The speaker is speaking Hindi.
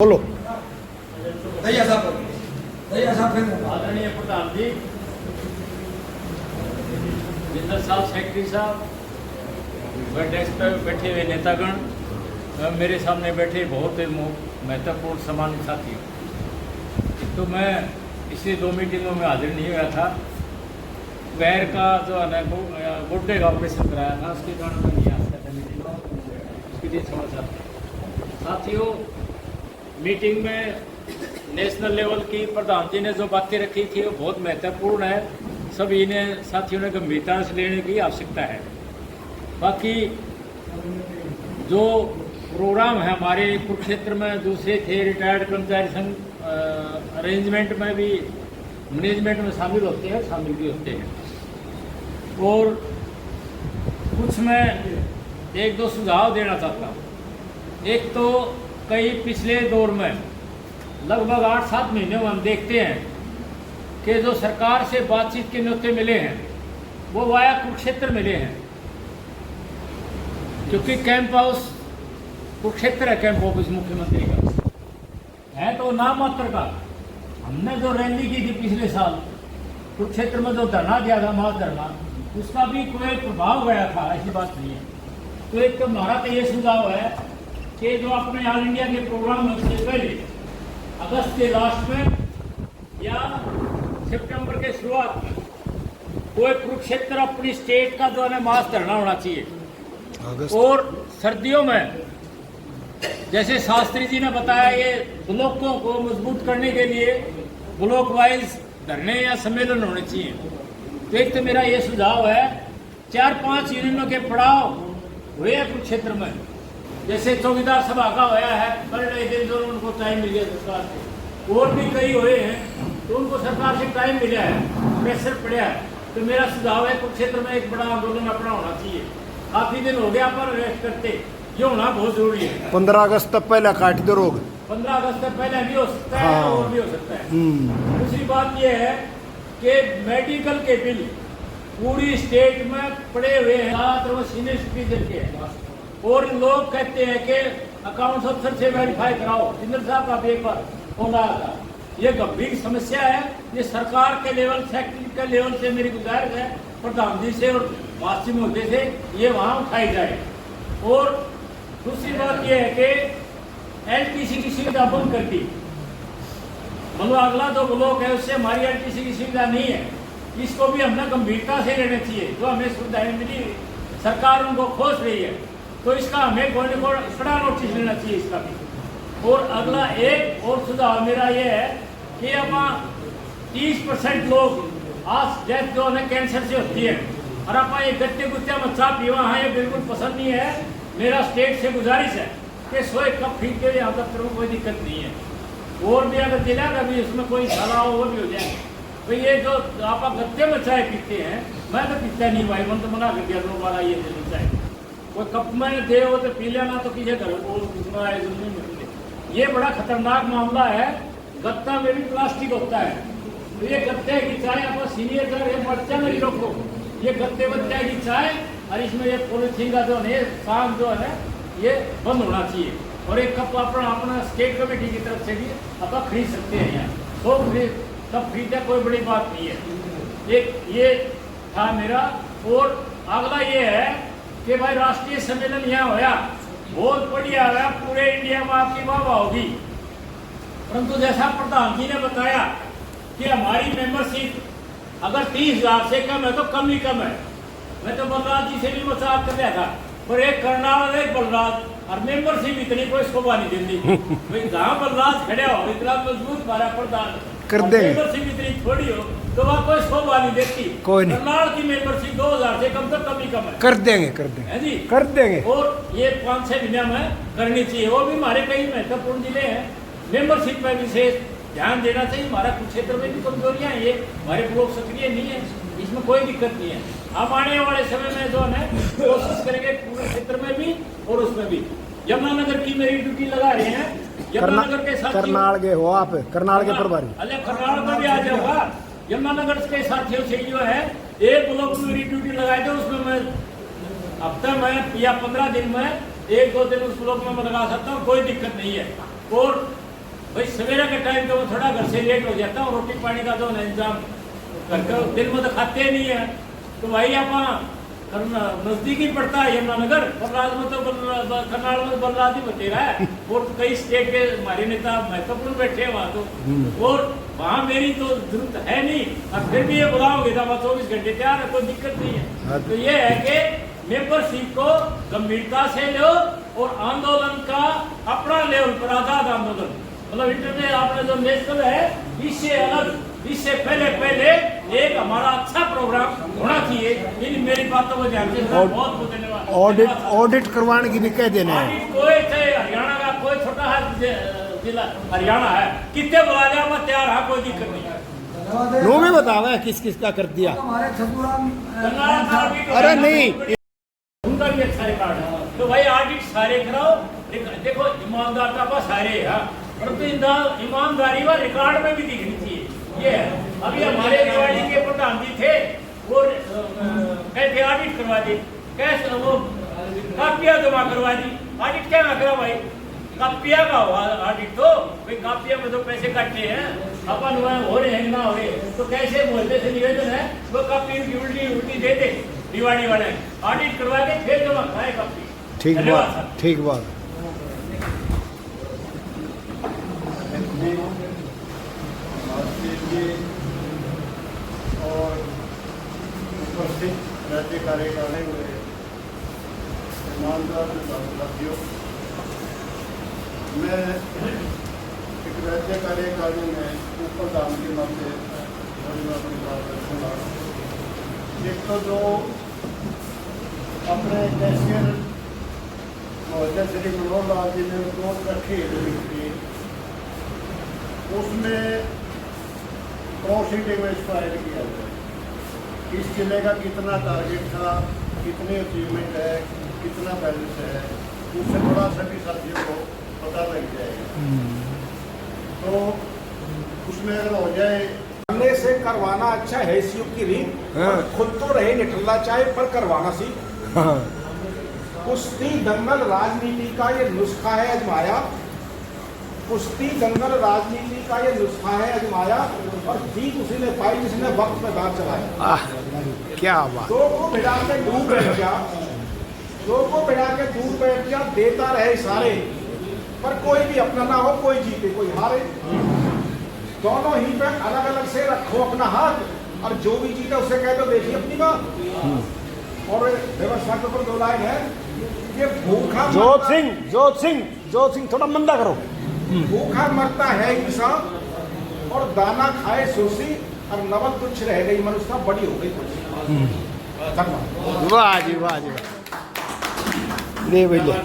बोलो। आदरणीय प्रधान जी, जनरल साहब, सेक्रेटरी साहब, डेस्क पर बैठे हुए नेतागण, मेरे सामने बैठे बहुत महत्वपूर्ण सम्मानित साथी। तो मैं पिछले 2 मीटिंगों में हाजिर नहीं हुआ था। पैर का जो है ना गुड्डे का ऑपरेशन कराया था, उसके कारण मैं नहीं आ सका था मीटिंग में। उसके लिए समाचार साथियों, मीटिंग में नेशनल लेवल की प्रधान जी ने जो बातें रखी थी वो बहुत महत्वपूर्ण है। सभी ने साथियों ने गंभीरता से लेने की आवश्यकता है। बाकी जो प्रोग्राम है हमारे कुरुक्षेत्र में दूसरे थे, रिटायर्ड कर्मचारी संघ अरेंजमेंट में भी मैनेजमेंट में शामिल होते हैं, शामिल भी होते हैं। और कुछ मैं 1-2 सुझाव देना चाहता हूँ। एक तो कई पिछले दौर में लगभग 8-7 महीनों में हम देखते हैं कि जो सरकार से बातचीत के न्योते मिले हैं वो वाया कुरुक्षेत्र मिले हैं, क्योंकि कैंप हाउस कुरुक्षेत्र है। कैंप ऑफिस मुख्यमंत्री का है तो नाम मात्र का। हमने जो रैली की थी पिछले साल कुरुक्षेत्र में, जो धरना दिया था, मास धरना, उसका भी कोई प्रभाव गया था, ऐसी बात नहीं है। तो एक तो हमारा तो ये सुझाव है कि जो अपने ऑल इंडिया के प्रोग्राम से पहले अगस्त के लास्ट में या सितंबर के शुरुआत में कोई कुरुक्षेत्र अपनी स्टेट का जो है मास धरना होना चाहिए। और सर्दियों में जैसे शास्त्री जी ने बताया, ये ब्लॉकों को मजबूत करने के लिए ब्लॉक वाइज धरने या सम्मेलन होने चाहिए। तो एक तो मेरा ये सुझाव है, 4-5 यूनियनों के पड़ाव हुए हैं कुरुक्षेत्र में। जैसे चौकीदार सभा का होया है, कल दिन जो उनको टाइम मिल गया सरकार से, और भी कई हुए हैं तो उनको सरकार से टाइम मिला है, प्रेशर पड़ा है। तो मेरा सुझाव है कुरुक्षेत्र में एक बड़ा आंदोलन अपना होना चाहिए। काफी दिन हो गया पर रेस्ट करते, ये होना बहुत जरूरी है। 15 अगस्त तक पहले काट दो रोग। 15 अगस्त तक पहले भी हो सकता है और भी हो सकता है। दूसरी बात यह है कि मेडिकल के बिल पूरी स्टेट में पड़े हुए हैं, ज्यादातर वो सीनियर सिटीजन के हैं। और लोग कहते हैं कि अकाउंट्स अफसर से वेरीफाई कराओ। जिंदर साहब का भी एक बार फोन आया था। ये गंभीर समस्या है। ये सरकार के लेवल, सेक्रेटरी के लेवल से मेरी गुजारिश है प्रधान जी से और वासी मुद्दे से ये वहाँ उठाई जाए। और दूसरी बात यह है कि एलटीसी की सुविधा बंद कर दी। मतलब अगला जो ब्लॉक है उससे हमारी एलटीसी की सुविधा नहीं है, इसको भी हमने गंभीरता से लेना चाहिए। जो हमें सुविधाएं मिली, सरकार उनको खोज रही है, तो इसका हमें कोई न कोई कड़ा नोटिस लेना चाहिए इसका भी। और अगला एक और सुझाव मेरा ये है कि अब 30% लोग आज डेथ जो है कैंसर से होती है, और आप ये गत्ते गुत्ते में चा पीवा है, ये बिल्कुल पसंद नहीं है। मेरा स्टेट से गुजारिश है कि 100 कप खरीद के यहाँ दफ्तर में कोई दिक्कत नहीं है। और भी अगर जिला का भी उसमें कोई साला हो वो भी हो जाए। तो ये जो आप गत्ते में चाय पीते हैं, मैं तो पीता नहीं भाई, मन तो मना कर दिया लोग वाला ये चाय कोई कप में दे हो तो पी लेना, तो किसी घर को ये बड़ा खतरनाक मामला है। गत्ता में भी प्लास्टिक होता है। तो ये गत्ते की चाय आप सीनियर कर बच्चा नहीं रखो, ये गत्ते बच्चे की चाय, और इसमें ये पॉलिथीन का जो है काम जो है ये बंद होना चाहिए। और एक कप अपना स्टेट कमेटी की तरफ से भी आप खरीद सकते हैं। यहाँ तो कप खरीदे कोई बड़ी बात नहीं है। एक ये था मेरा। और अगला ये है कि भाई राष्ट्रीय सम्मेलन यहाँ होया, बहुत बढ़िया है, पूरे इंडिया में आपकी वाह होगी। परंतु जैसा प्रधान जी ने बताया कि हमारी मेंबरशिप अगर 30,000 से कम है तो कम ही कम है। मैं तो बलराज जी से भी मजाक कर रहा था, पर एक करनाल एक बलराज और मेंबरशिप इतनी कोई शोभा नहीं देती। भाई जहाँ बलराज खड़े हो, इतना मजबूत हमारा प्रधान कर दे, मेंबरशिप इतनी थोड़ी हो तो वहाँ कोई शोभा नहीं देती। कोई नहीं। करनाल की मेंबरशिप 2,000 से कम तो कम ही कम है। कर देंगे है जी, कर देंगे। और ये 5-6 महीने में करनी चाहिए। और भी हमारे कई महत्वपूर्ण जिले हैं, मेंबरशिप में विशेष ध्यान देना चाहिए। हमारा कुछ क्षेत्र में भी कमजोरियां हैं, ये हमारे ब्लॉक सक्रिय नहीं है, इसमें कोई दिक्कत नहीं है। हम आने वाले समय में जो है कोशिश करेंगे पूरे क्षेत्र में भी और उसमें भी। यमुनानगर की मेरी ड्यूटी लगा रहे हैं, यमुनानगर के साथ करनाल के हो आप, करनाल के प्रभारी। अरे करनाल में भी आ जाऊंगा। यमुनानगर के साथियों से जो है एक ब्लॉक में मेरी ड्यूटी लगाई दो, उसमें मैं हफ्ते में या 15 दिन में 1-2 दिन उस ब्लॉक में लगा सकता हूँ, कोई दिक्कत नहीं है। और भाई सवेरे के टाइम तो वो थोड़ा घर से लेट हो जाता है, रोटी पानी का तो इंतजाम करके दिन में तो खाते नहीं है। तो भाई आप नजदीक ही पड़ता है यमुनानगर, बलराज में तो करनाल में बलराज ही बतेरा है, और कई स्टेट के हमारे नेता महत्वपूर्ण बैठे हैं वहाँ तो, और वहाँ मेरी तो जरूरत है नहीं, और फिर भी ये बुलाओगे तो वहाँ 24 घंटे तैयार है, कोई दिक्कत नहीं है। तो ये है कि मेंबरशिप को गंभीरता से लो और आंदोलन का अपना लेवल पर आजाद आंदोलन, मतलब इंटरनेट आपने जो नेशनल है इससे अलग, इससे पहले एक हमारा अच्छा प्रोग्राम होना चाहिए। इन मेरी बातों को ध्यान से बहुत बहुत धन्यवाद। ऑडिट करवाने की भी कह देना है। ऑडिट कोई चाहे हरियाणा का कोई छोटा है जिला हरियाणा है, कितने बुला जाओ मैं तैयार है, कोई दिक्कत नहीं है। नो में बतावा है किस किस का कर दिया। अरे नहीं, उनका भी अच्छा रिकॉर्ड है, तो भाई ऑडिट सारे कराओ। देखो ईमानदार का पास सारे है, परंतु ईमानदारी व रिकॉर्ड में भी दिखनी चाहिए। ये है अभी हमारे रिवाड़ी के प्रधान जी थे, वो कहते ऑडिट करवा दी, कैसे वो कापियां जमा करवा दी, ऑडिट क्या ना करा भाई, कापिया का ऑडिट तो भाई कापिया में तो पैसे काटते हैं, अपन हो रहे हैं ना हो रहे, तो कैसे बोलते थे निवेदन है वो कापी की उल्टी दे दे रिवाड़ी वाले, ऑडिट करवा के फिर जमा कराए कापी। ठीक बात, ठीक बात। और उपस्थित राज्य कार्यकारिणी में ईमानदार साथियों, मैं एक राज्य कार्यकारिणी में ऊपर दाम के नाते अपनी बात रखूँगा। एक तो जो अपने कैशियर महोदय श्री मनोहर लाल जी ने रिपोर्ट रखी है, उसमें क्रॉस रीडिंग में इसको ऐड किया जाए, इस जिले का कितना टारगेट था, कितनी अचीवमेंट है, कितना बैलेंस है, उससे थोड़ा सभी साथियों को पता लग जाएगा। तो उसमें अगर हो जाए करने से करवाना अच्छा है इस युग की रीत, और खुद तो रहे निठल्ला चाहे पर करवाना सीख। कुश्ती दंगल राजनीति का ये नुस्खा है आजमाया, कुश्ती दंगल राजनीति का ये नुस्खा है आजमाया, और जीत उसी ने पाई जिसने वक्त में दांव चलाया। क्या बात। दो को भिड़ा के दूर बैठ जा, दो को भिड़ा के दूर बैठ जा, देता रहे इशारे, पर कोई भी अपना ना हो, कोई जीते कोई हारे। दोनों ही पे अलग अलग से रखो अपना हाथ, और जो भी जीते उसे कह दो देखिए अपनी बात। और व्यवस्था के ऊपर 2 लाइन है, ये भूखा जोत सिंह थोड़ा मंदा करो। भूखा मरता है इंसान और दाना खाए सुरसी, और नवल तुच्छ रह गई मनुष्यता, बड़ी हो गई कुर्सी। धन्यवाद। वाह जी वाह जी, ले भैया।